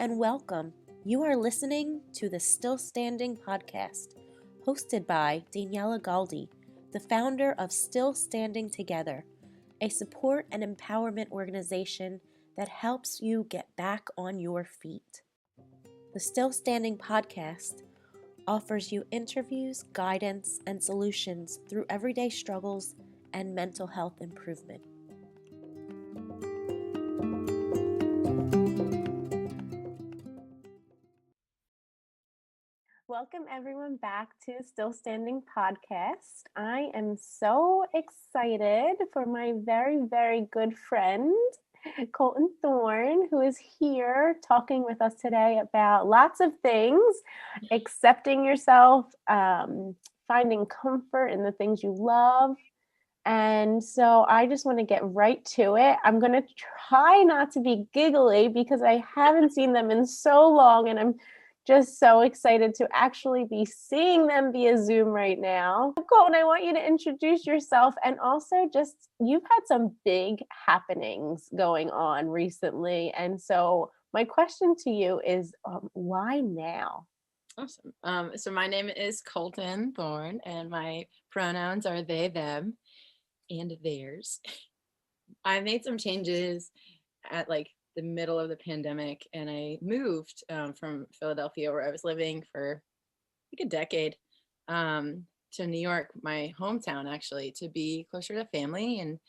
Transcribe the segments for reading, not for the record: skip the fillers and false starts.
and welcome. You are listening to the Still Standing podcast, hosted by Daniela Galdi, the founder of Still Standing Together, a support and empowerment organization that helps you get back on your feet. The Still Standing podcast offers you interviews, guidance, and solutions through everyday struggles and mental health improvement. Welcome everyone back to Still Standing Podcast. I am so excited for my very, very good friend, Colton Thorn, who is here talking with us today about lots of things, accepting yourself, finding comfort in the things you love. And so I just want to get right to it. I'm going to try not to be giggly because I haven't seen them in so long, and I'm just so excited to actually be seeing them via Zoom right now. Colton, I want you to introduce yourself, and also just you've had some big happenings going on recently. And so my question to you is, why now? Awesome. So my name is Colton Thorn, and my pronouns are they, them, and theirs. I made some changes at the middle of the pandemic, and I moved from Philadelphia, where I was living for a decade, to New York, my hometown, actually, to be closer to family and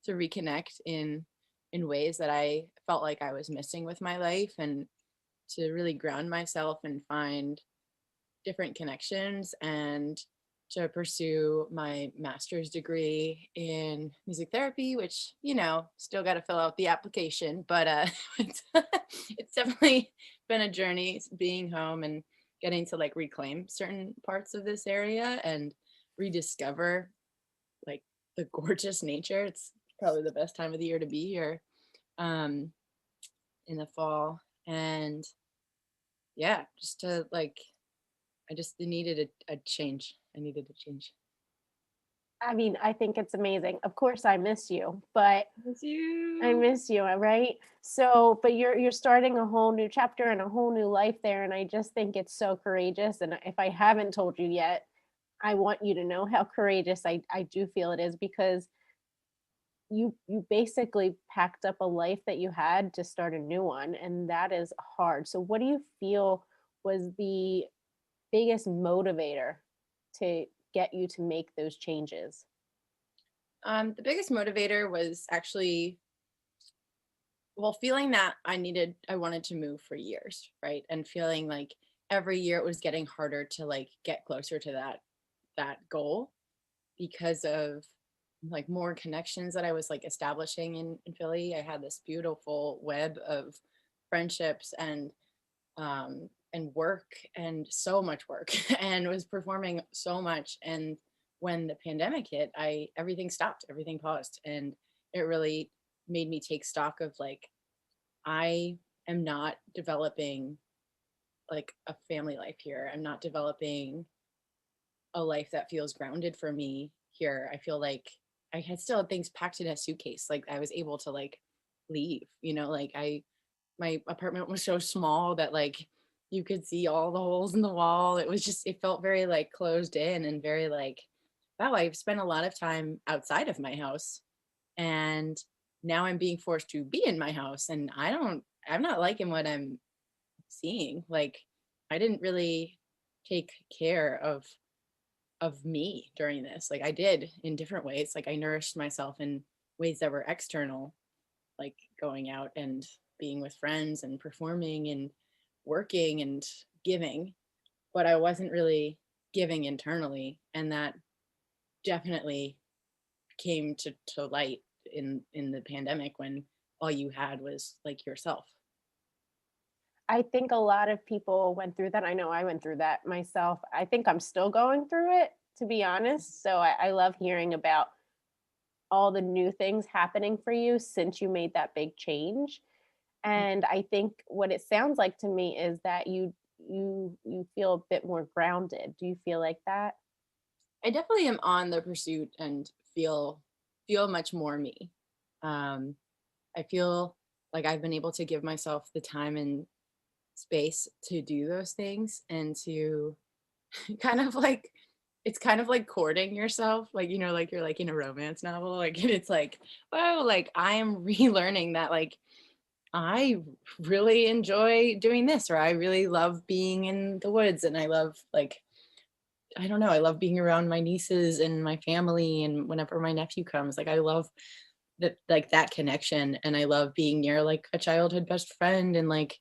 to reconnect in ways that I felt like I was missing with my life, and to really ground myself and find different connections, and to pursue my master's degree in music therapy, which, still got to fill out the application, but it's definitely been a journey being home and getting to reclaim certain parts of this area and rediscover the gorgeous nature. It's probably the best time of the year to be here, in the fall. And yeah, just to I just needed a change. I needed a change. I mean, I think it's amazing. Of course, I miss you, but Miss you. I miss you, right? So, but you're starting a whole new chapter and a whole new life there, and I just think it's so courageous. And if I haven't told you yet, I want you to know how courageous I do feel it is, because you basically packed up a life that you had to start a new one, and that is hard. So, what do you feel was the biggest motivator to get you to make those changes? The biggest motivator was actually, feeling that I wanted to move for years, right? And feeling like every year it was getting harder to get closer to that goal because of more connections that I was establishing in Philly. I had this beautiful web of friendships and work, and so much work, and was performing so much. And when the pandemic hit, everything stopped, everything paused, and it really made me take stock of I am not developing a family life here. I'm not developing a life that feels grounded for me here. I feel like I had still had things packed in a suitcase. I was able to leave, my apartment was so small that you could see all the holes in the wall. It felt very closed in, and very wow, I've spent a lot of time outside of my house, and now I'm being forced to be in my house, and I'm not liking what I'm seeing. I didn't really take care of me during this. I did in different ways. I nourished myself in ways that were external, going out and being with friends and performing and working and giving, but I wasn't really giving internally. And that definitely came to light in the pandemic, when all you had was yourself. I think a lot of people went through that. I know I went through that myself. I think I'm still going through it, to be honest. So I love hearing about all the new things happening for you since you made that big change. And I think what it sounds like to me is that you feel a bit more grounded. Do you feel like that? I definitely am on the pursuit and feel much more me. I feel like I've been able to give myself the time and space to do those things and to kind of like, it's kind of like courting yourself, like, you know, like you're like in a romance novel, like, and it's like, oh, like I am relearning that, like I really enjoy doing this, or I really love being in the woods, and I love, like, I don't know, I love being around my nieces and my family, and whenever my nephew comes, like I love that, like that connection, and I love being near like a childhood best friend, and like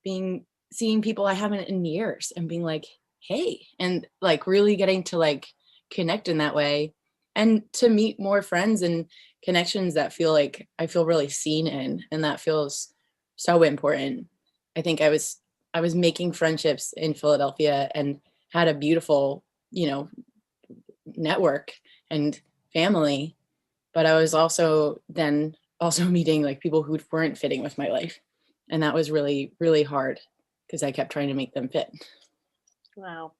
being seeing people I haven't in years and being like, hey, and like really getting to like connect in that way, and to meet more friends and connections that feel like I feel really seen in, and that feels so important. I think I was making friendships in Philadelphia and had a beautiful, you know, network and family, but I was also then also meeting like people who weren't fitting with my life. And that was really, really hard because I kept trying to make them fit. Wow.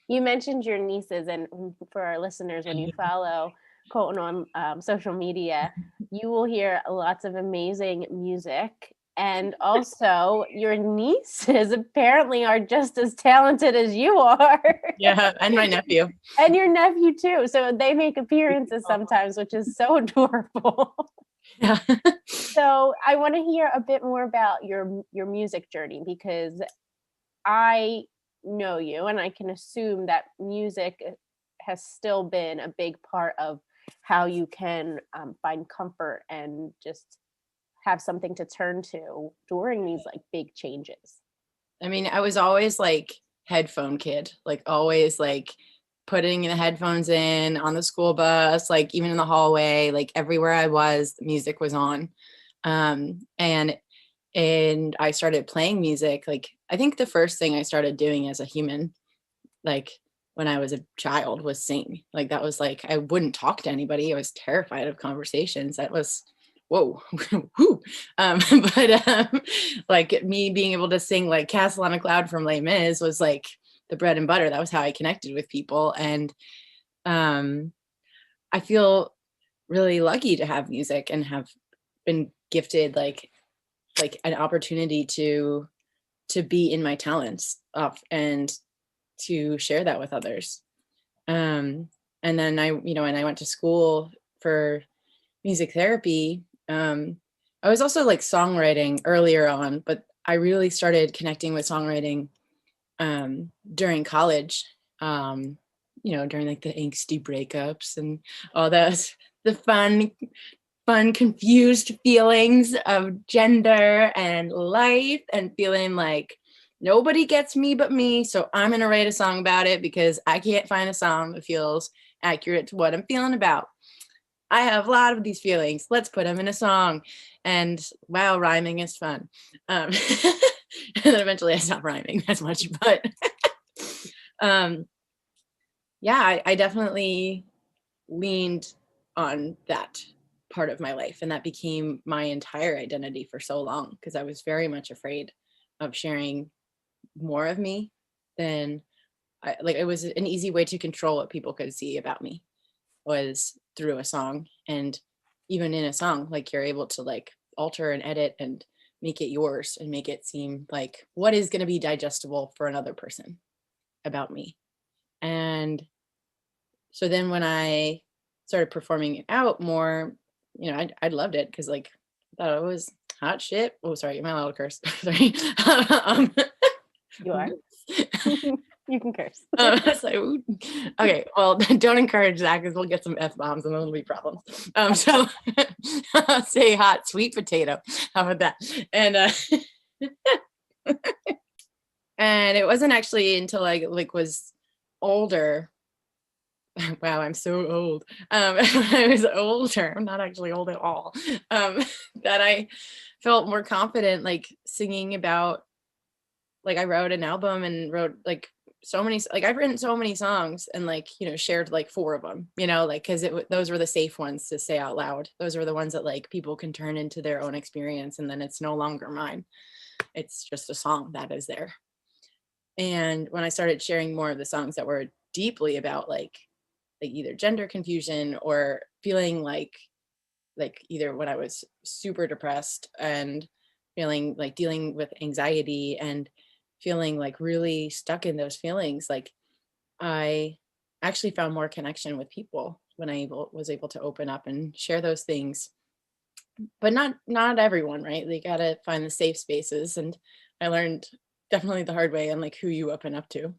You mentioned your nieces, and for our listeners, when you follow Colton on social media, you will hear lots of amazing music. And also, your nieces apparently are just as talented as you are. Yeah, and my nephew. And your nephew, too. So they make appearances sometimes, which is so adorable. Yeah. So I want to hear a bit more about your music journey, because I know you and I can assume that music has still been a big part of how you can find comfort and just have something to turn to during these like big changes. I mean, I was always like headphone kid, like always like putting the headphones in on the school bus, like even in the hallway, like everywhere I was, the music was on. And I started playing music. Like I think the first thing I started doing as a human, like when I was a child, was sing. Like that was like I wouldn't talk to anybody. I was terrified of conversations. That was whoa, whoo. Um, but like me being able to sing like Castle on a Cloud from Les Mis was like the bread and butter. That was how I connected with people. And um, I feel really lucky to have music and have been gifted like an opportunity to be in my talents and to share that with others. And then and I went to school for music therapy. I was also like songwriting earlier on, but I really started connecting with songwriting during college. During like the angsty breakups and all those the fun, confused feelings of gender and life, and feeling like nobody gets me but me. So I'm going to write a song about it because I can't find a song that feels accurate to what I'm feeling about. I have a lot of these feelings. Let's put them in a song. And wow, rhyming is fun. And then eventually I stopped rhyming as much. But yeah, I definitely leaned on that part of my life, and that became my entire identity for so long, because I was very much afraid of sharing more of me than it was an easy way to control what people could see about me was through a song. And even in a song, like you're able to like alter and edit and make it yours and make it seem like what is going to be digestible for another person about me. And so then when I started performing it out more, I loved it because like I thought it was hot shit. Oh, sorry, am I allowed to curse? Sorry. um, You are. You can curse. So, okay, well, don't encourage that because we'll get some F-bombs and there'll be problems. So I'll say hot sweet potato. How about that? And and it wasn't actually until I like was older. Wow, I'm so old. When I was older, I'm not actually old at all. That I felt more confident, like singing about. Like I wrote an album and wrote like so many. Like I've written so many songs and like shared like 4 of them. Like because those were the safe ones to say out loud. Those were the ones that like people can turn into their own experience, and then it's no longer mine. It's just a song that is there. And when I started sharing more of the songs that were deeply about like either gender confusion or feeling like either when I was super depressed and feeling like dealing with anxiety and feeling like really stuck in those feelings, like I actually found more connection with people when was able to open up and share those things. But not everyone, right? They gotta find the safe spaces. And I learned definitely the hard way on like who you open up to,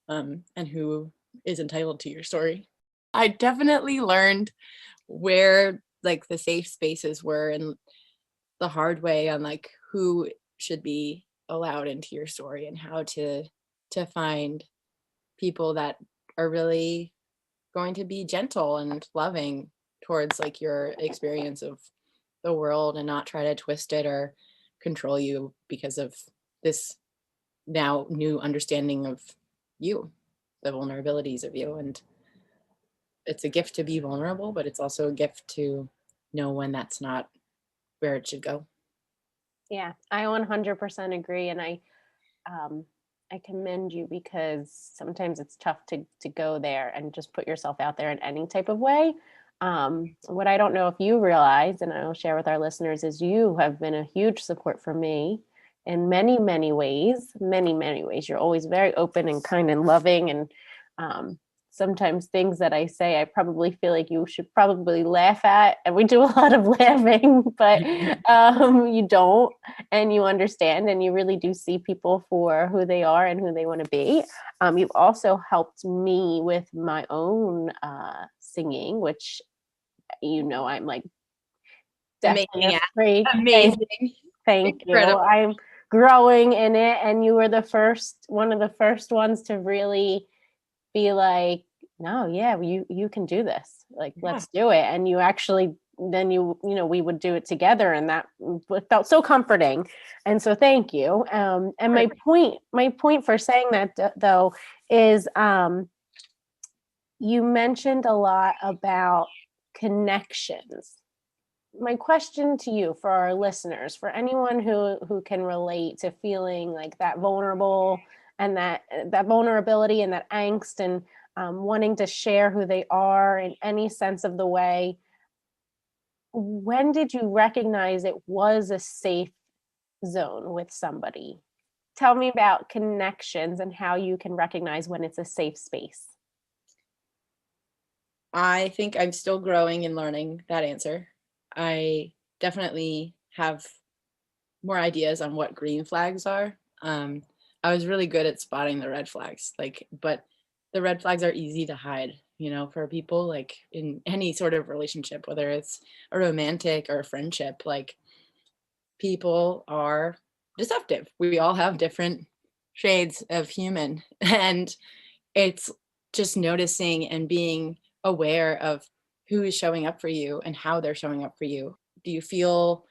and who is entitled to your story. I definitely learned where like the safe spaces were, and the hard way on like who should be allowed into your story, and how to find people that are really going to be gentle and loving towards like your experience of the world, and not try to twist it or control you because of this now new understanding of you, the vulnerabilities of you. And it's a gift to be vulnerable, but it's also a gift to know when that's not where it should go. Yeah, I 100% agree, and um, I commend you, because sometimes it's tough to go there and just put yourself out there in any type of way. What I don't know if you realize, and I'll share with our listeners, is you have been a huge support for me in many, many ways. Many, many ways. You're always very open and kind and loving, and um, sometimes things that I say, I probably feel like you should probably laugh at, and we do a lot of laughing, but you don't, and you understand, and you really do see people for who they are and who they want to be. You've also helped me with my own singing, which I'm like definitely Amazing. afraid. Amazing. Thank you. Incredible. I'm growing in it, and you were one of the first ones to really be like, no, yeah, you can do this. Like, Yeah. let's do it. And you actually, then we would do it together, and that felt so comforting. And so thank you. And my point for saying that though is, you mentioned a lot about connections. My question to you, for our listeners, for anyone who can relate to feeling like that vulnerable, and that vulnerability and that angst, and wanting to share who they are in any sense of the way, when did you recognize it was a safe zone with somebody? Tell me about connections and how you can recognize when it's a safe space. I think I'm still growing and learning that answer. I definitely have more ideas on what green flags are. I was really good at spotting the red flags, but the red flags are easy to hide, for people, like in any sort of relationship, whether it's a romantic or a friendship, like people are deceptive. We all have different shades of human, and it's just noticing and being aware of who is showing up for you and how they're showing up for you. Do you feel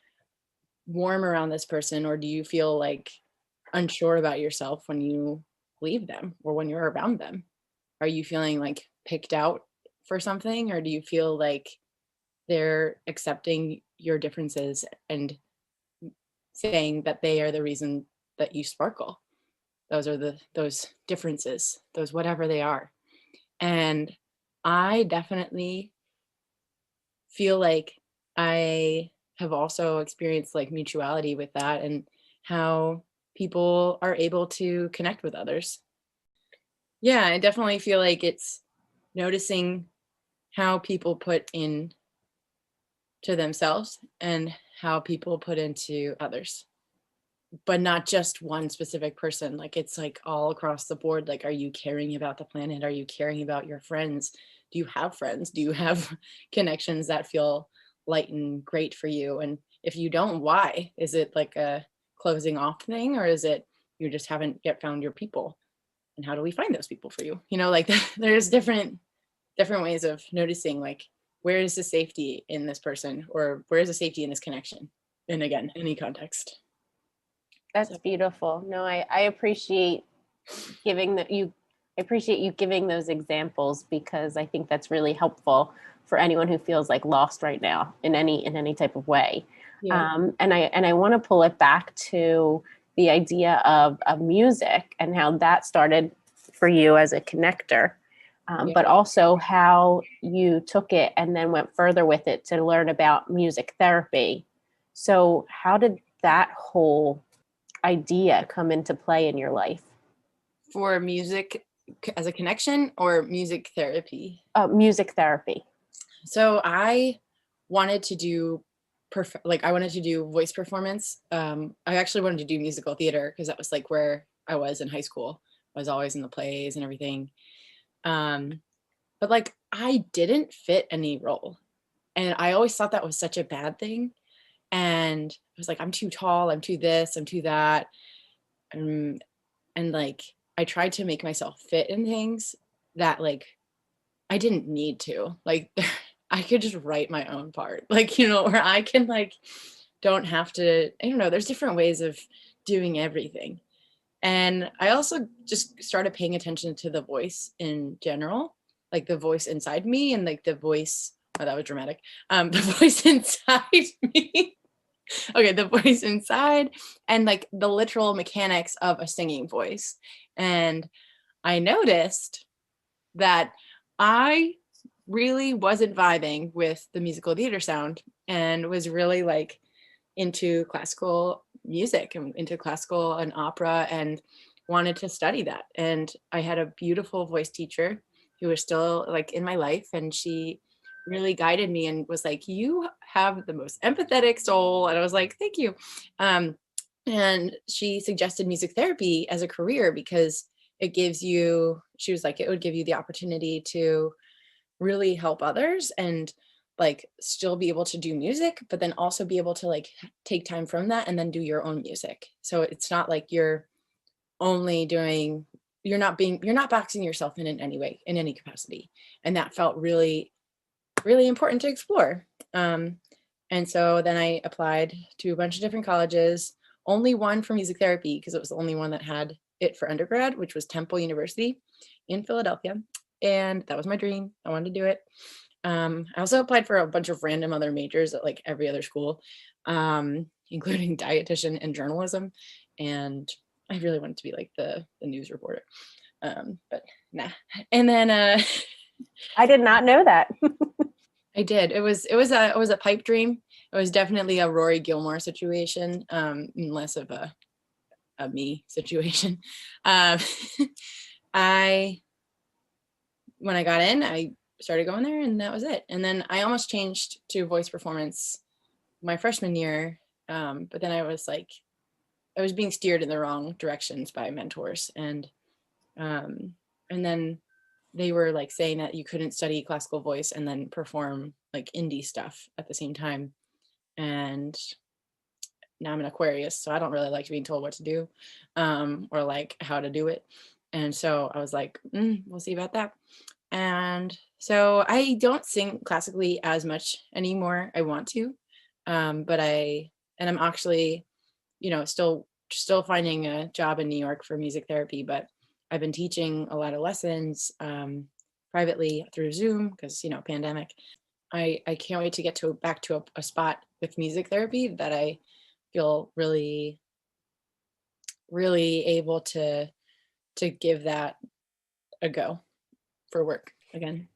warm around this person, or do you feel like unsure about yourself when you leave them or when you're around them? Are you feeling like picked out for something, or do you feel like they're accepting your differences and saying that they are the reason that you sparkle? Those differences, those whatever they are. And I definitely feel like I have also experienced like mutuality with that, and how people are able to connect with others. Yeah, I definitely feel like it's noticing how people put in to themselves and how people put into others, but not just one specific person. Like, it's like all across the board. Like, are you caring about the planet? Are you caring about your friends? Do you have friends? Do you have connections that feel light and great for you? And if you don't, why? Is it like a closing off thing, or is it you just haven't yet found your people? And how do we find those people for you? Like there's different ways of noticing, like, where is the safety in this person, or where is the safety in this connection? And again, any context. That's beautiful. No, I appreciate I appreciate you giving those examples, because I think that's really helpful for anyone who feels like lost right now in any type of way. Yeah. And I want to pull it back to the idea of music and how that started for you as a connector, but also how you took it and then went further with it to learn about music therapy. So how did that whole idea come into play in your life? For music as a connection or music therapy? Music therapy. So I wanted to do I wanted to do voice performance. I actually wanted to do musical theater because that was like where I was in high school. I was always in the plays and everything. But like I didn't fit any role. And I always thought that was such a bad thing. And I was like, I'm too tall, I'm too this, I'm too that. And like I tried to make myself fit in things that like I didn't need to. Like I could just write my own part. Like, where I can like don't have to, I don't know, there's different ways of doing everything. And I also just started paying attention to the voice in general, like the voice inside me and like the voice, oh, that was dramatic. The voice inside me. Okay, the voice inside and like the literal mechanics of a singing voice. And I noticed that I really wasn't vibing with the musical theater sound and was really like into classical music and into classical and opera and wanted to study that. And I had a beautiful voice teacher who was still like in my life, and she really guided me and was like, you have the most empathetic soul. And I was like, thank you. And she suggested music therapy as a career because it gives you, she was like, it would give you the opportunity to really help others and like still be able to do music, but then also be able to like take time from that and then do your own music. So it's not like you're only doing, you're not boxing yourself in any way, in any capacity. And that felt really, really important to explore. And so then I applied to a bunch of different colleges, only one for music therapy because it was the only one that had it for undergrad, which was Temple University in Philadelphia. And that was my dream. I wanted to do it. I also applied for a bunch of random other majors at like every other school, including dietitian and journalism. And I really wanted to be like the news reporter. But nah. And then I did not know that. I did. It was a pipe dream. It was definitely a Rory Gilmore situation, less of a me situation. Um, I when I got in, I started going there, and that was it. And then I almost changed to voice performance my freshman year, but then I was being steered in the wrong directions by mentors, and then they were like saying that you couldn't study classical voice and then perform like indie stuff at the same time. And now I'm an Aquarius, so I don't really like being told what to do, or like how to do it. And so I was like, we'll see about that. And so I don't sing classically as much anymore. I want to, but I'm actually, still finding a job in New York for music therapy, but I've been teaching a lot of lessons privately through Zoom because, pandemic. I can't wait to get back to a spot with music therapy that I feel really, really able to give that a go for work again.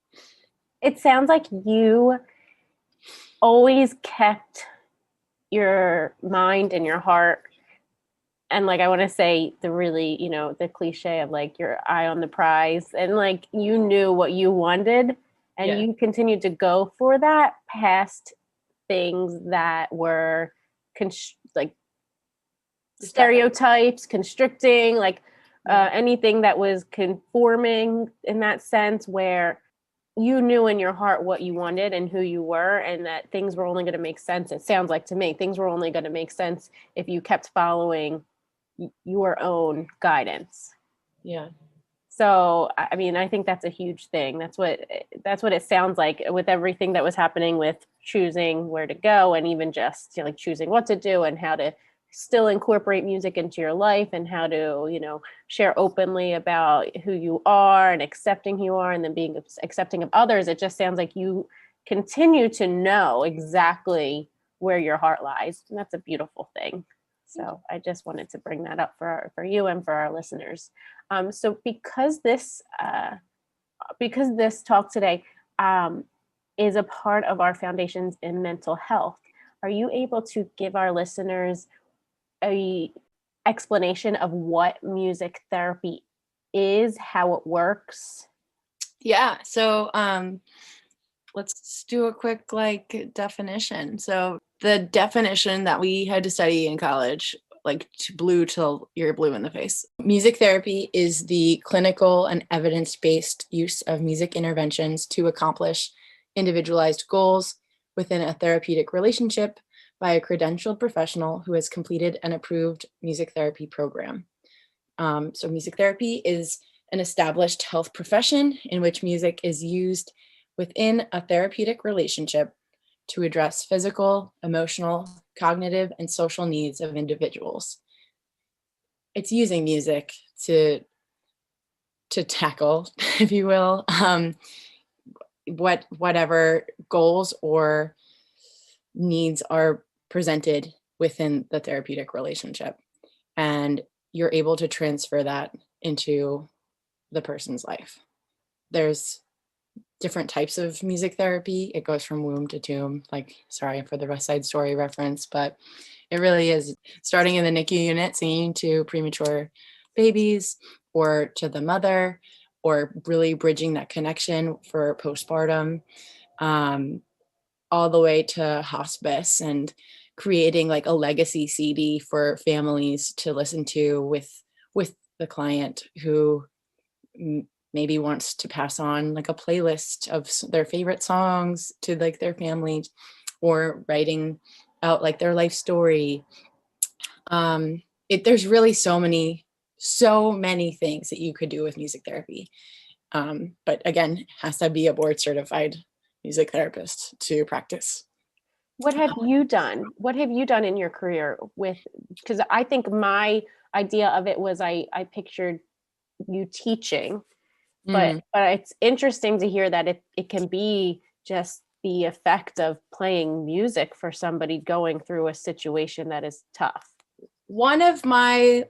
It sounds like you always kept your mind and your heart, and like I want to say the really, the cliche of like your eye on the prize, and like you knew what you wanted and Yeah. you continued to go for that past things that were like stereotypes, constricting, like anything that was conforming in that sense, where you knew in your heart what you wanted and who you were, and that things were only going to make sense. It sounds like to me things were only going to make sense if you kept following your own guidance. Yeah. So, I mean, I think that's a huge thing. That's what it sounds like with everything that was happening with choosing where to go, and even just like choosing what to do and how to still incorporate music into your life, and how to, share openly about who you are and accepting who you are, and then being accepting of others. It just sounds like you continue to know exactly where your heart lies. And that's a beautiful thing. So I just wanted to bring that up for you and for our listeners. So because this talk today is a part of our foundations in mental health, are you able to give our listeners a explanation of what music therapy is, how it works? Yeah. So let's do a quick definition. So the definition that we had to study in college, blue till you're blue in the face. Music therapy is the clinical and evidence-based use of music interventions to accomplish individualized goals within a therapeutic relationship by a credentialed professional who has completed an approved music therapy program. So music therapy is an established health profession in which music is used within a therapeutic relationship to address physical, emotional, cognitive, and social needs of individuals. It's using music to tackle, if you will, whatever goals or needs are presented within the therapeutic relationship. And you're able to transfer that into the person's life. There's different types of music therapy. It goes from womb to tomb, sorry for the West Side Story reference, but it really is starting in the NICU unit, singing to premature babies or to the mother, or really bridging that connection for postpartum, all the way to hospice and creating a legacy CD for families to listen to with the client who maybe wants to pass on a playlist of their favorite songs to their family, or writing out their life story. There's really so many things that you could do with music therapy. But again, has to be a board certified music therapist to practice. What have you done? What have you done in your career with, because I think my idea of it was I pictured you teaching, but it's interesting to hear that it can be just the effect of playing music for somebody going through a situation that is tough. One of my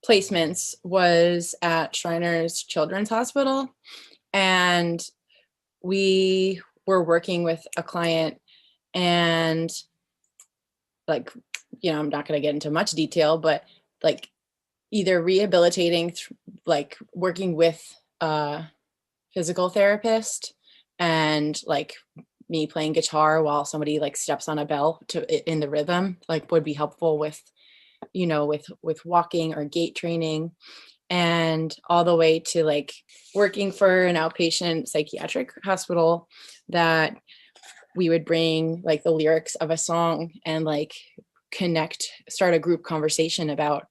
placements was at Shriners Children's Hospital, and we were working with a client, and I'm not going to get into much detail, but either rehabilitating, working with a physical therapist, and me playing guitar while somebody steps on a bell in the rhythm, would be helpful with walking or gait training, and all the way to working for an outpatient psychiatric hospital, that we would bring the lyrics of a song and start a group conversation about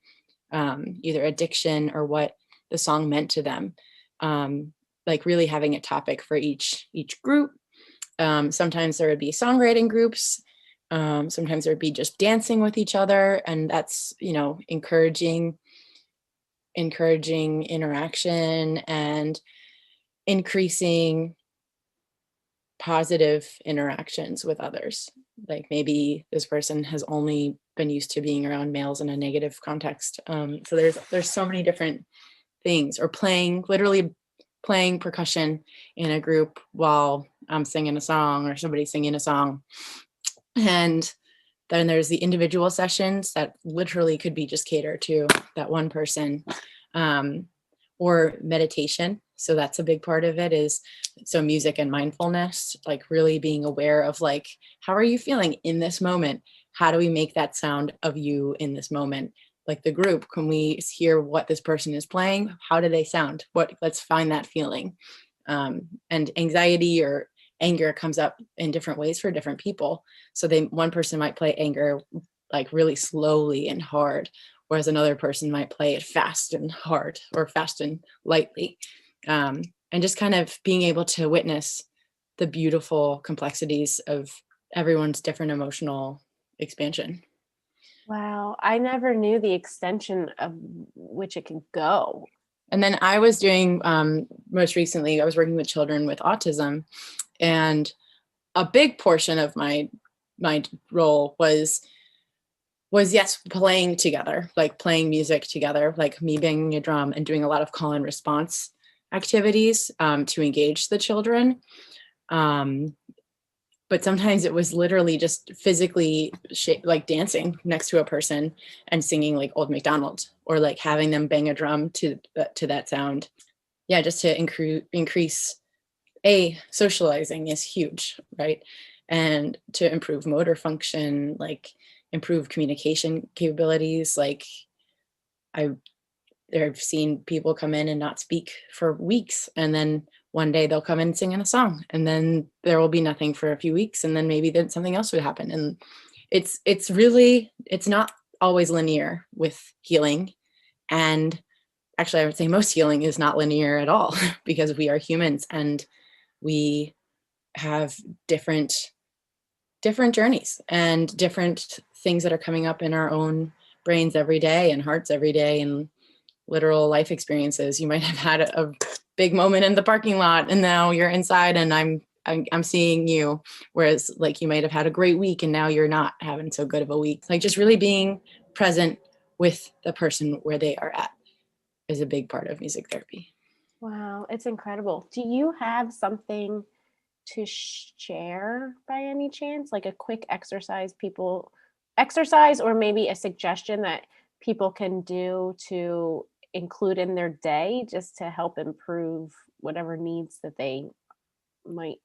either addiction or what the song meant to them. Really having a topic for each group. Sometimes there would be songwriting groups. Sometimes there would be just dancing with each other, and that's encouraging interaction and increasing positive interactions with others. Maybe this person has only been used to being around males in a negative context. So there's so many different things, or literally playing percussion in a group while I'm singing a song or somebody's singing a song. And then there's the individual sessions that literally could be just catered to that one person, or meditation. So that's a big part of it, is so music and mindfulness, really being aware of how are you feeling in this moment? How do we make that sound of you in this moment? The group, can we hear what this person is playing? How do they sound? Let's find that feeling. And anxiety or anger comes up in different ways for different people. So one person might play anger really slowly and hard, whereas another person might play it fast and hard, or fast and lightly. And just kind of being able to witness the beautiful complexities of everyone's different emotional expansion. Wow, I never knew the extension of which it can go. And then I was doing, most recently, I was working with children with autism, and a big portion of my role was yes, playing together, playing music together, me banging a drum and doing a lot of call and response activities to engage the children. but sometimes it was literally just physically like dancing next to a person and singing like Old MacDonald, or like having them bang a drum to that sound. Yeah, just to increase socializing is huge, right? And to improve motor function, like improve communication capabilities. Like I've seen people come in and not speak for weeks, and then one day they'll come in and sing in a song, and then there will be nothing for a few weeks, and then maybe then something else would happen. And it's really, it's not always linear with healing. And actually, I would say most healing is not linear at all because we are humans and we have different journeys and different things that are coming up in our own brains every day and hearts every day, and literal life experiences. You might have had a big moment in the parking lot and now you're inside and I'm seeing you, whereas like you might have had a great week and now you're not having so good of a week. Like just really being present with the person where they are at is a big part of music therapy. Wow, it's incredible. Do you have something to share by any chance? Like a quick exercise, or maybe a suggestion that people can do to include in their day just to help improve whatever needs that they might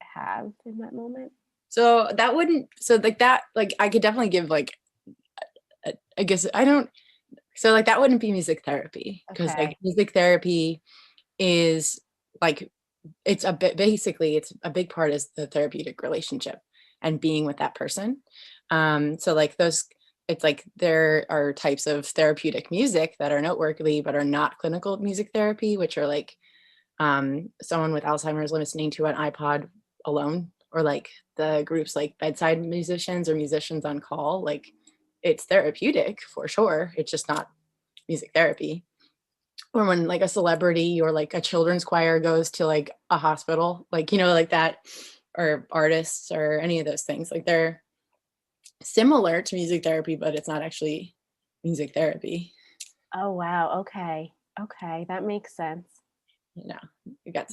have in that moment? So that wouldn't, so like that, like I could definitely give like, I guess I don't, so like that wouldn't be music therapy, because like Okay. music therapy is like, it's a bit, basically it's a big part is the therapeutic relationship and being with that person. So like those, it's like there are types of therapeutic music that are noteworthy but are not clinical music therapy, which are like someone with Alzheimer's listening to an iPod alone, or like the groups like bedside musicians or musicians on call. Like it's therapeutic for sure, it's just not music therapy. Or when like a celebrity or like a children's choir goes to like a hospital, like, you know, like that, or artists or any of those things, like they're similar to music therapy, but it's not actually music therapy. Oh, wow. Okay. Okay. That makes sense. You know, you got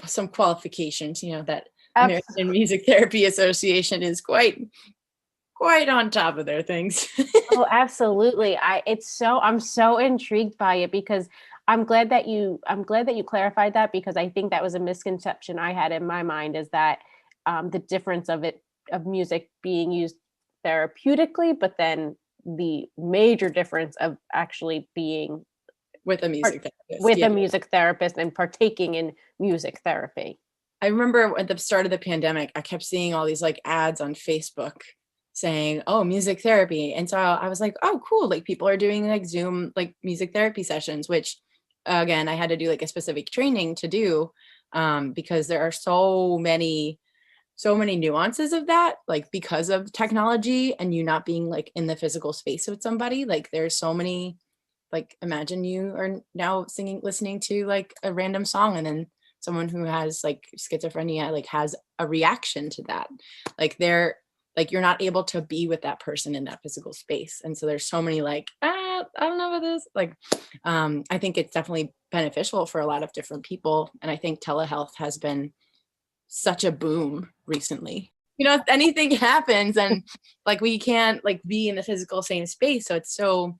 some qualifications, you know, that Abs- American Music Therapy Association is quite on top of their things. Oh, absolutely. I'm so intrigued by it because I'm glad that you clarified that, because I think that was a misconception I had in my mind, is that the difference of music being used therapeutically, but then the major difference of actually being With a part music therapist, with yeah. a music therapist and partaking in music therapy. I remember at the start of the pandemic, I kept seeing all these like ads on Facebook saying, "Oh, music therapy." And so I was like, "Oh, cool. Like people are doing like Zoom like music therapy sessions," which again, I had to do like a specific training to do, because there are so many nuances of that, like because of technology and you not being like in the physical space with somebody. Like there's so many, like imagine you are now listening to like a random song, and then someone who has like schizophrenia like has a reaction to that. Like they're like, you're not able to be with that person in that physical space. And so there's so many like, I don't know about this. Like, I think it's definitely beneficial for a lot of different people. And I think telehealth has been such a boom recently. You know, if anything happens and like we can't like be in the physical same space. So it's so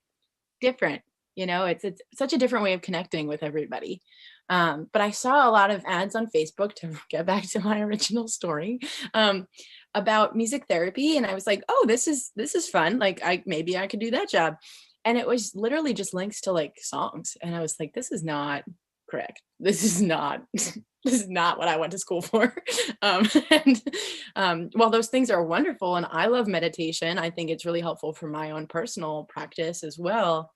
different, you know, it's such a different way of connecting with everybody. But I saw a lot of ads on Facebook, to get back to my original story, about music therapy. And I was like, oh, this is fun. Like maybe I could do that job. And it was literally just links to like songs. And I was like, this is not correct. This is not this is not what I went to school for. And while those things are wonderful and I love meditation, I think it's really helpful for my own personal practice as well,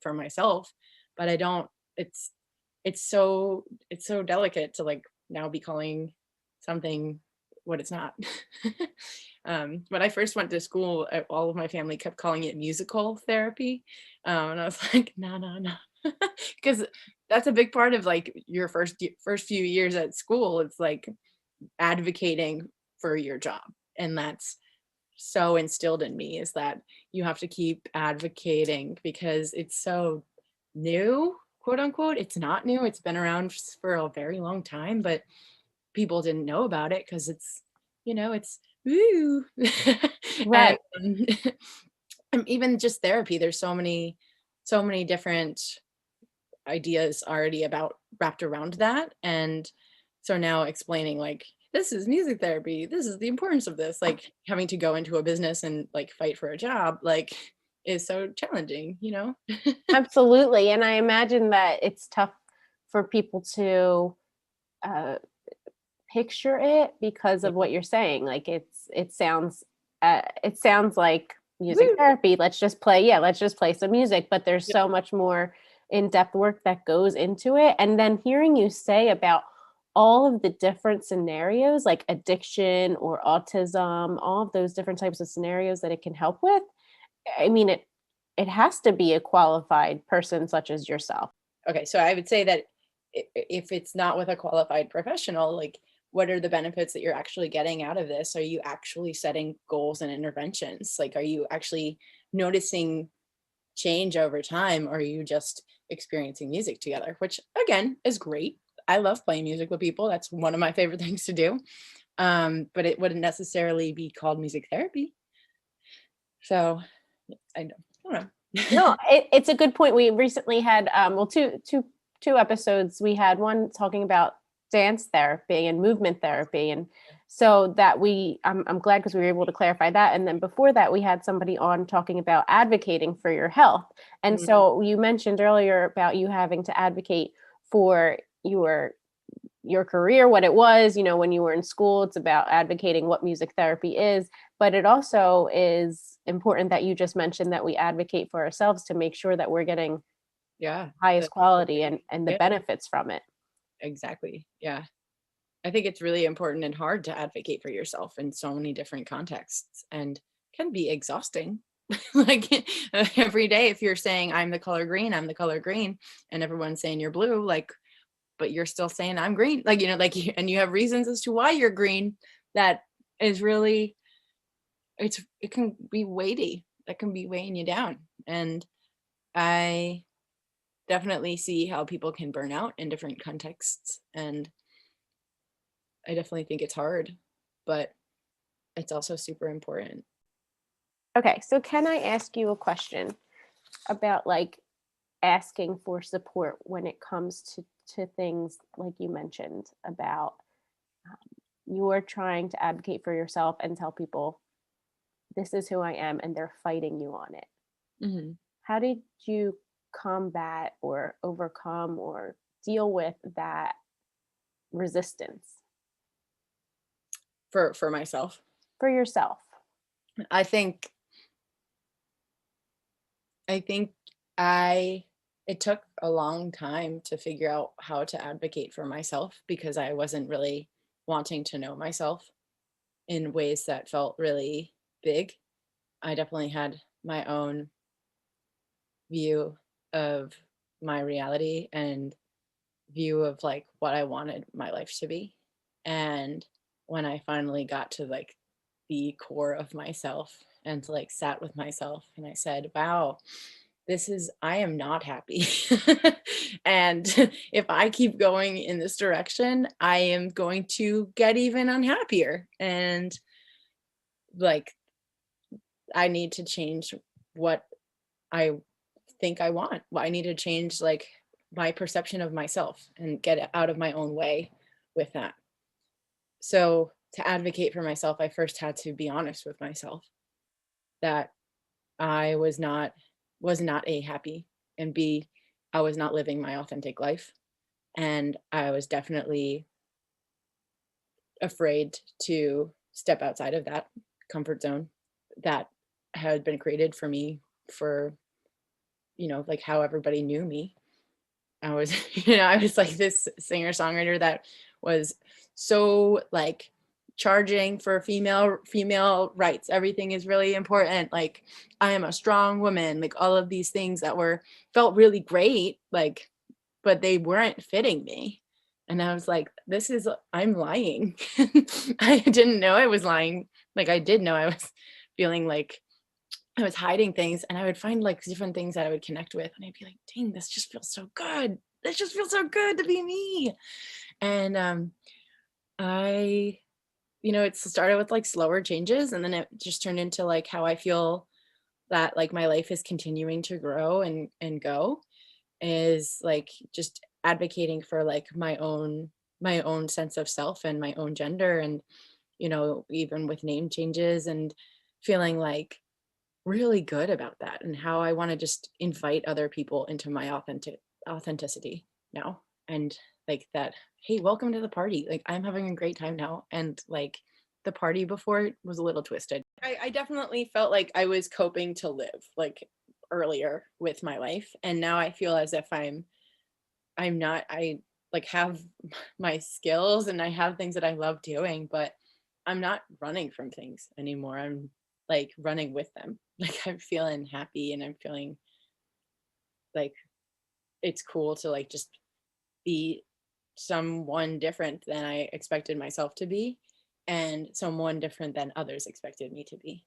for myself. But I don't, it's so delicate to like now be calling something what it's not. When I first went to school, all of my family kept calling it musical therapy. And I was like, no, no, no. Because that's a big part of like your first few years at school. It's like advocating for your job. And that's so instilled in me, is that you have to keep advocating because it's so new, quote unquote. It's not new. It's been around for a very long time, but people didn't know about it because it's, it's woo. And Right. even just therapy, there's so many different ideas already about wrapped around that. And so now explaining like, this is music therapy, this is the importance of this, like having to go into a business and like fight for a job, like is so challenging, Absolutely. And I imagine that it's tough for people to uh, picture it because Yeah. of what you're saying. Like it sounds like music Woo! therapy. Let's just play some music, but there's Yeah. so much more in-depth work that goes into it. And then hearing you say about all of the different scenarios like addiction or autism, all of those different types of scenarios that it can help with. I mean, it has to be a qualified person such as yourself. Okay, so I would say that if it's not with a qualified professional, like what are the benefits that you're actually getting out of this? Are you actually setting goals and interventions? Like, are you actually noticing change over time, or are you just experiencing music together, which again is great. I love playing music with people. That's one of my favorite things to do. But it wouldn't necessarily be called music therapy. So I don't know. No, it's a good point. We recently had two episodes. We had one talking about dance therapy and movement therapy, and so that I'm glad because we were able to clarify that. And then before that, we had somebody on talking about advocating for your health. And Mhm. so you mentioned earlier about you having to advocate for your career, what it was, when you were in school. It's about advocating what music therapy is, but it also is important that you just mentioned that we advocate for ourselves to make sure that we're getting Yeah. highest The quality thing. and the Yeah, benefits from it. exactly. Yeah. I think it's really important and hard to advocate for yourself in so many different contexts and can be exhausting. Like every day, if you're saying, I'm the color green, and everyone's saying you're blue, like, but you're still saying I'm green, like, like, and you have reasons as to why you're green, that is really, it can be weighty. That can be weighing you down. And I definitely see how people can burn out in different contexts. And I definitely think it's hard, but it's also super important. Okay, so can I ask you a question about like asking for support when it comes to things like you mentioned about you're trying to advocate for yourself and tell people this is who I am and they're fighting you on it. Mhm. How did you combat or overcome or deal with that resistance For myself, for yourself? I think I think I it took a long time to figure out how to advocate for myself because I wasn't really wanting to know myself in ways that felt really big. I definitely had my own view of my reality and view of like what I wanted my life to be. And when I finally got to like the core of myself and like sat with myself and I said, wow, I am not happy. And if I keep going in this direction, I am going to get even unhappier. And like, I need to change what I think I want. Well, I need to change like my perception of myself and get out of my own way with that. So to advocate for myself, I first had to be honest with myself that I was not A, happy, and B, I was not living my authentic life. And I was definitely afraid to step outside of that comfort zone that had been created for me for, like how everybody knew me. I was, I was like this singer-songwriter that was so like charging for female rights. Everything is really important. Like I am a strong woman, like all of these things that felt really great, like, but they weren't fitting me. And I was like, I'm lying. I didn't know I was lying. Like I did know I was feeling like I was hiding things, and I would find like different things that I would connect with, and I'd be like, dang, this just feels so good. This just feels so good to be me. And I it started with like slower changes, and then it just turned into like how I feel that like my life is continuing to grow and go is like just advocating for like my own sense of self and my own gender, and even with name changes, and feeling like really good about that, and how I want to just invite other people into my authenticity now, and like that, hey, welcome to the party, like I'm having a great time now, and like the party before was a little twisted. I definitely felt like I was coping to live like earlier with my life, and now I feel as if I'm not. I like have my skills and I have things that I love doing, but I'm not running from things anymore. I'm like running with them. Like I'm feeling happy, and I'm feeling like it's cool to like just be someone different than I expected myself to be, and someone different than others expected me to be.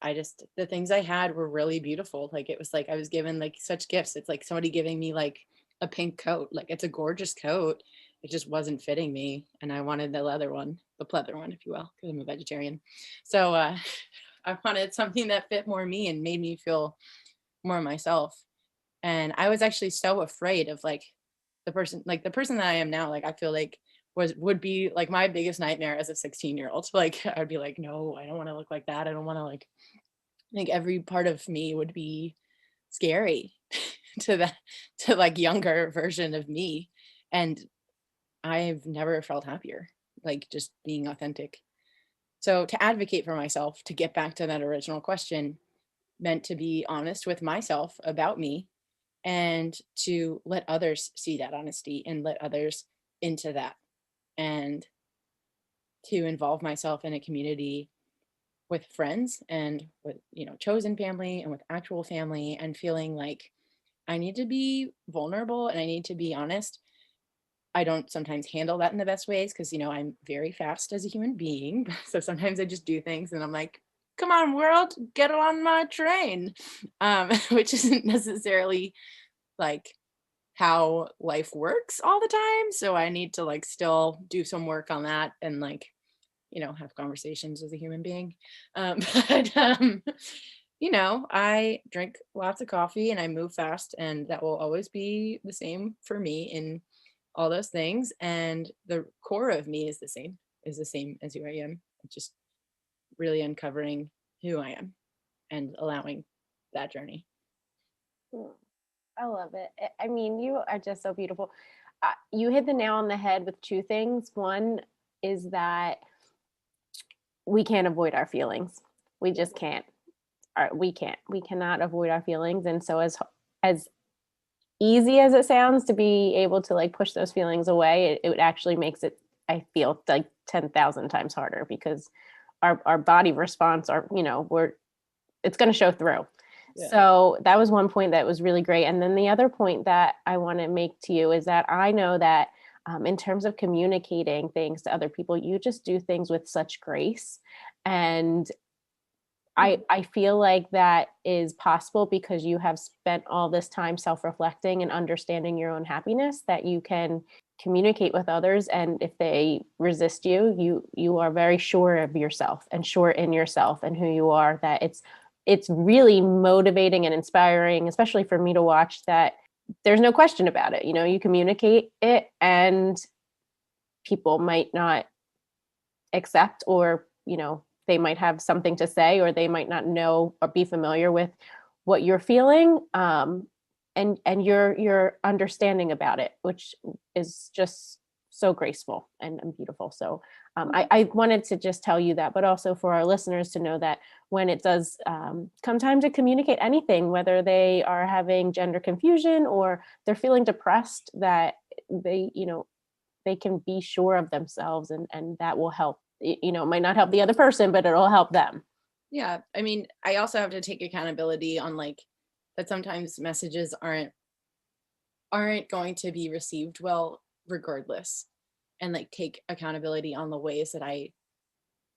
The things I had were really beautiful. Like it was like I was given like such gifts. It's like somebody giving me like a pink coat. Like it's a gorgeous coat. It just wasn't fitting me. And I wanted the leather one, the pleather one, if you will, because I'm a vegetarian. So I wanted something that fit more me and made me feel more myself. And I was actually so afraid of the person that I am now. Like I feel like would be like my biggest nightmare as a 16-year-old. Like I'd be like, no, I don't want to look like that. I don't want to like every part of me would be scary to like younger version of me. And I've never felt happier, like just being authentic. So to advocate for myself, to get back to that original question, meant to be honest with myself about me, and to let others see that honesty and let others into that, and to involve myself in a community with friends and with chosen family and with actual family, and feeling like I need to be vulnerable and I need to be honest. I don't sometimes handle that in the best ways because I'm very fast as a human being. So sometimes I just do things and I'm like, come on world, get on my train. Which isn't necessarily like how life works all the time, so I need to like still do some work on that, and like have conversations as a human being. But I drink lots of coffee and I move fast, and that will always be the same for me in all those things. And the core of me is the same as who I am. Just really uncovering who I am and allowing that journey. Mm, I love it. I mean, you are just so beautiful. You hit the nail on the head with two things. One is that we can't avoid our feelings. We just can't. We can't. We cannot avoid our feelings. And so as easy as it sounds to be able to like push those feelings away, it actually makes it, I feel, like 10,000 times harder, because our body response, it's going to show through. Yeah. So that was one point that was really great. And then the other point that I want to make to you is that I know that in terms of communicating things to other people, you just do things with such grace. And I feel like that is possible because you have spent all this time self-reflecting and understanding your own happiness, that you can communicate with others. And if they resist you are very sure of yourself and sure in yourself and who you are, that it's really motivating and inspiring, especially for me to watch, that there's no question about it. You communicate it and people might not accept, or they might have something to say, or they might not know or be familiar with what you're feeling, and you're understanding about it, which is just so graceful and beautiful. So I wanted to just tell you that, but also for our listeners to know that when it does come time to communicate anything, whether they are having gender confusion or they're feeling depressed, that they can be sure of themselves, and that will help. It might not help the other person, but it'll help them. Yeah, I mean, I also have to take accountability on like that sometimes messages aren't going to be received well regardless, and like take accountability on the ways that I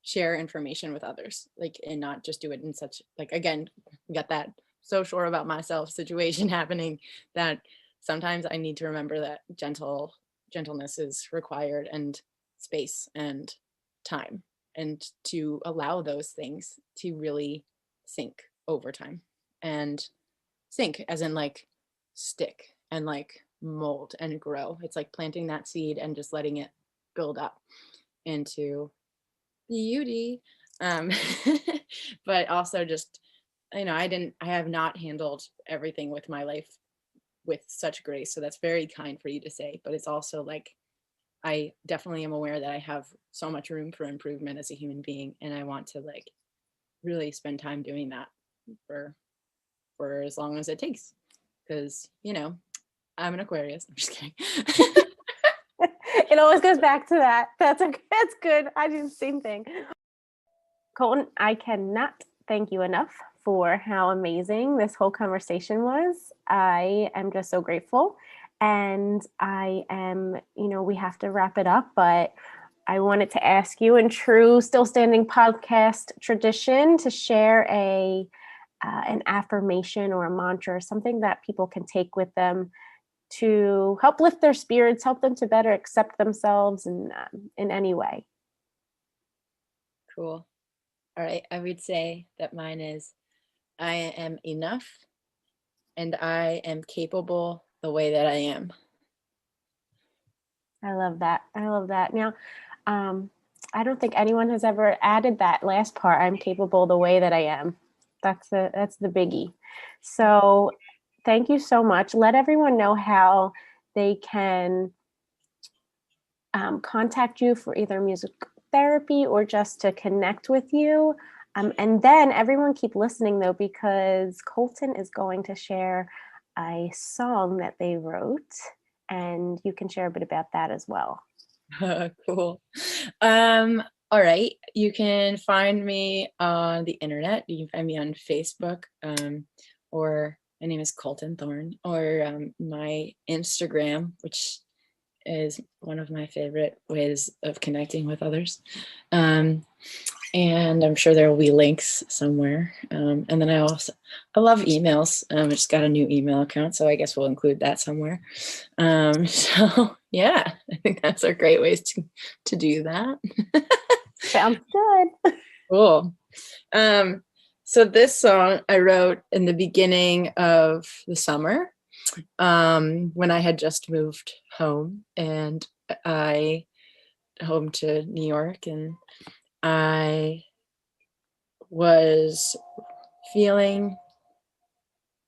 share information with others, like, and not just do it in such like, again, got that so sure about myself situation happening, that sometimes I need to remember that gentleness is required, and space and time, and to allow those things to really sink over time. And sink as in like stick and like mold and grow. It's like planting that seed and just letting it build up into beauty. um but also just, I have not handled everything with my life with such grace, so that's very kind for you to say, but it's also like I definitely am aware that I have so much room for improvement as a human being, and I want to like really spend time doing that for as long as it takes, because I'm an Aquarius. I'm just kidding. It always goes back to that. That's okay. That's good. I do the same thing. Colton, I cannot thank you enough for how amazing this whole conversation was. I am just so grateful. And I am, we have to wrap it up, but I wanted to ask you, in true Still Standing podcast tradition, to share an affirmation or a mantra or something that people can take with them to help lift their spirits, help them to better accept themselves in any way. Cool. All right. I would say that mine is, I am enough and I am capable the way that I am. I love that. I love that. Now, I don't think anyone has ever added that last part. I'm capable the way that I am. That's the biggie. So thank you so much. Let everyone know how they can contact you for either music therapy or just to connect with you. And then everyone keep listening though, because Colton is going to share a song that they wrote, and you can share a bit about that as well. Cool. All right. You can find me on the internet. You can find me on Facebook, or my name is Colton Thorn, or my Instagram, which is one of my favorite ways of connecting with others. And I'm sure there will be links somewhere. And then I love emails. I just got a new email account, so I guess we'll include that somewhere. So yeah, I think that's a great ways to do that. Sounds good. Cool. So this song I wrote in the beginning of the summer, when I had just moved home, and home to New York, and I was feeling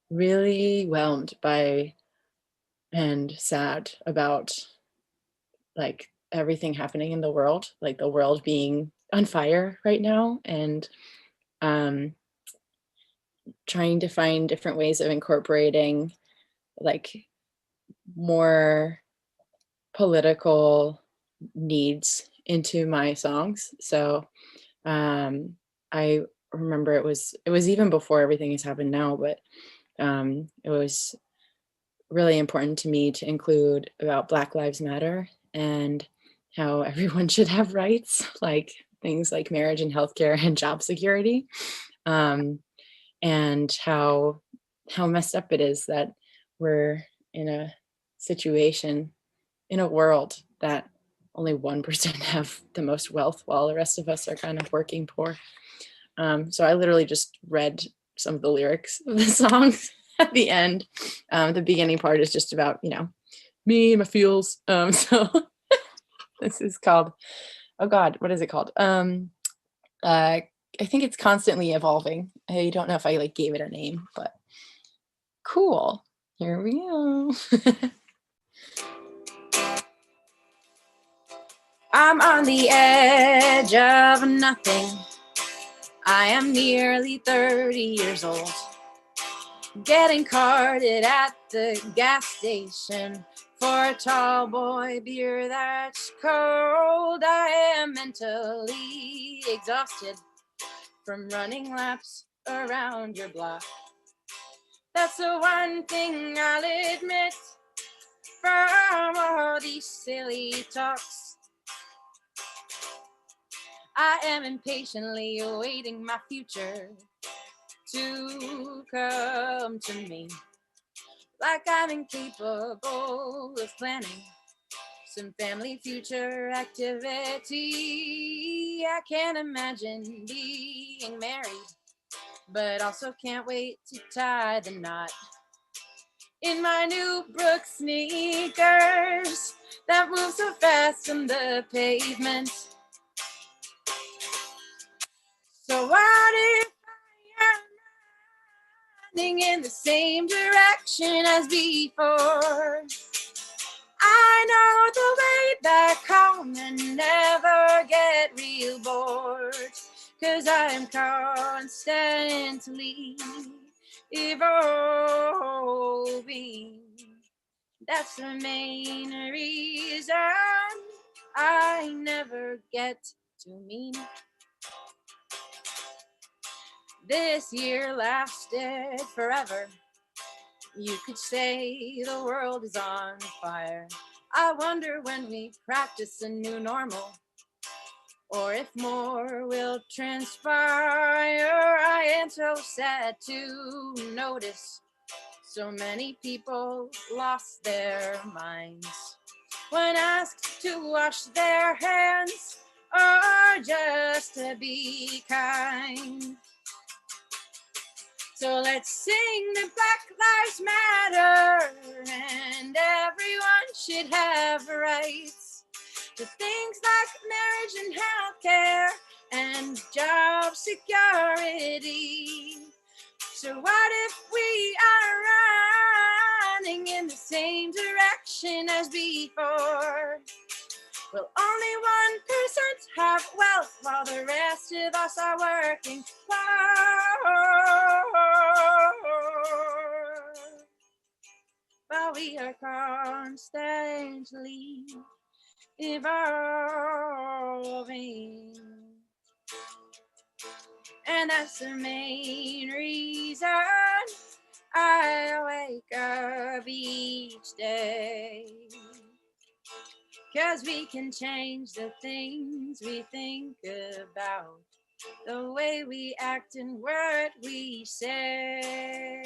really whelmed by and sad about like everything happening in the world, like the world being on fire right now, and trying to find different ways of incorporating like more political needs into my songs. So I remember it was even before everything has happened now, but it was really important to me to include about Black Lives Matter and how everyone should have rights, like things like marriage and healthcare and job security, and how messed up it is that we're in a situation, in a world, that only 1% have the most wealth while the rest of us are kind of working poor. So I literally just read some of the lyrics of the songs at the end. The beginning part is just about, me and my feels. So this is called, oh God, what is it called? I think it's Constantly Evolving. I don't know if I like gave it a name, but cool. Here we go. I'm on the edge of nothing. I am nearly 30 years old, getting carded at the gas station for a tall boy beer that's cold. I am mentally exhausted from running laps around your block. That's the one thing I'll admit from all these silly talks. I am impatiently awaiting my future to come to me, like I'm incapable of planning some family future activity. I can't imagine being married, but also can't wait to tie the knot in my new Brooks sneakers that move so fast on the pavement. So what if I am running in the same direction as before? I know the way back home and never get real bored, 'cause I'm constantly evolving. That's the main reason I never get to mean. This year lasted forever. You could say the world is on fire. I wonder when we practice a new normal, or if more will transpire. I am so sad to notice so many people lost their minds when asked to wash their hands or just to be kind. So let's sing that Black Lives Matter and everyone should have rights to things like marriage and healthcare and job security. So what if we are running in the same direction as before? Will only 1% have wealth while the rest of us are working hard? While we are constantly evolving. And that's the main reason I wake up each day. 'Cause we can change the things we think about, the way we act and what we say.